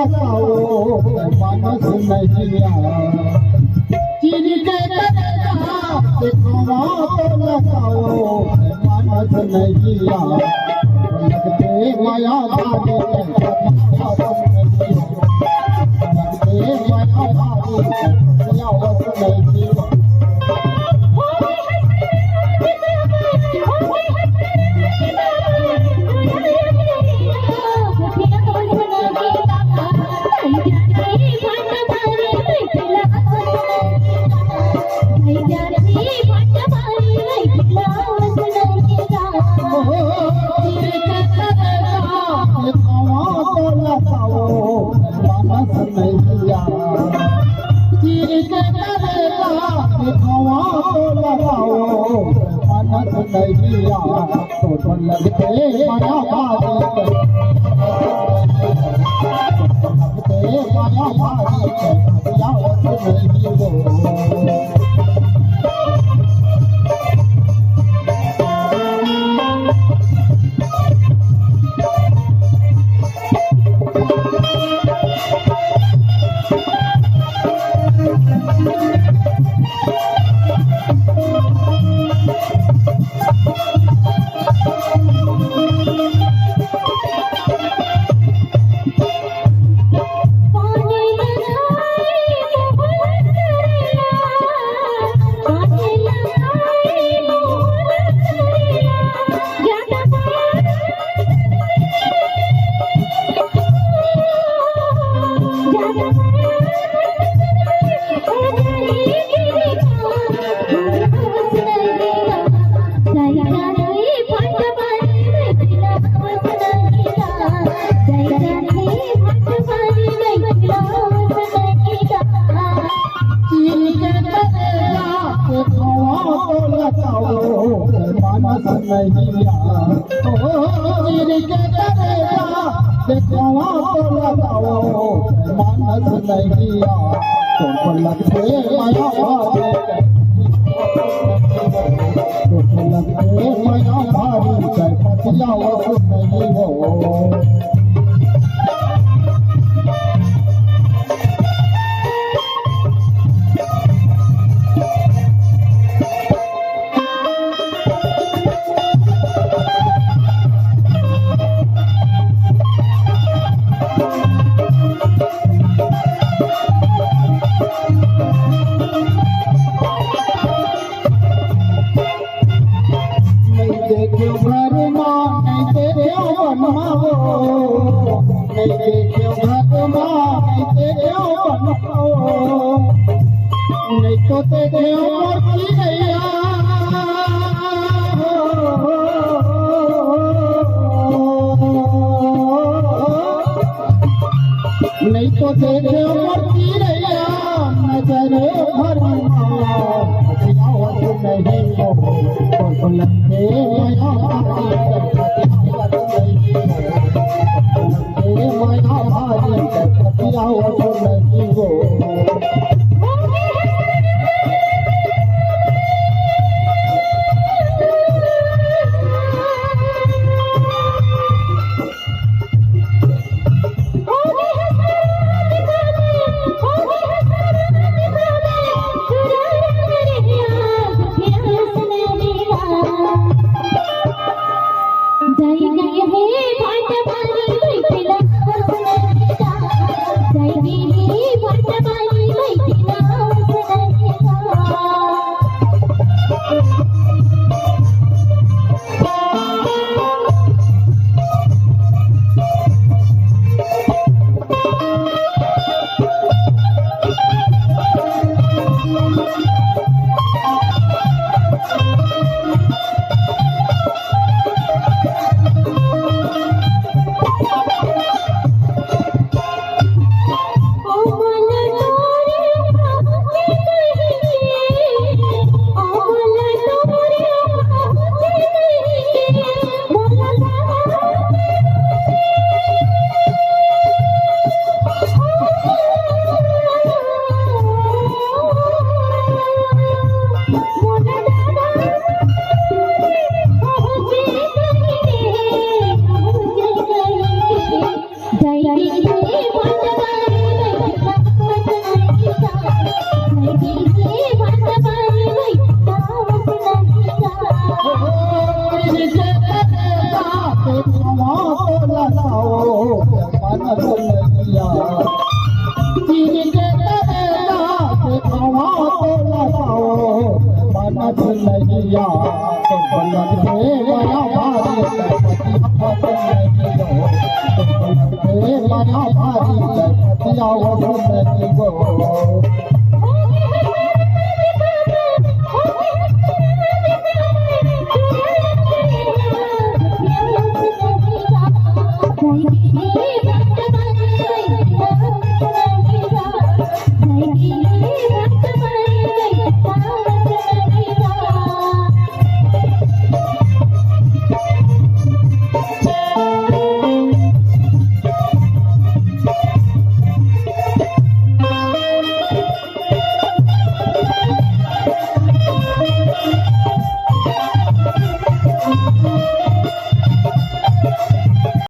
लगाओ मानस नहीं चीर के दिखावा तो लगाओ मानस नहीं लगते माया भाभी लगते माया भाभी नहीं तो लगते माया भारी लगते माया भारी नहीं हो मानस नहीं दिखावा तो लगाओ मानस नहीं तो लगते माया भारी तो लगते माया भारी पतिया नहीं हो नहीं तो तेरे मूर्ति नहीं तो तेरे मूर्ति नजर भर नहीं हो लगते माया भारी नहीं हो जय पति नैया लगते माया भारी पति नैया माया भारी पतिया वो नहीं गो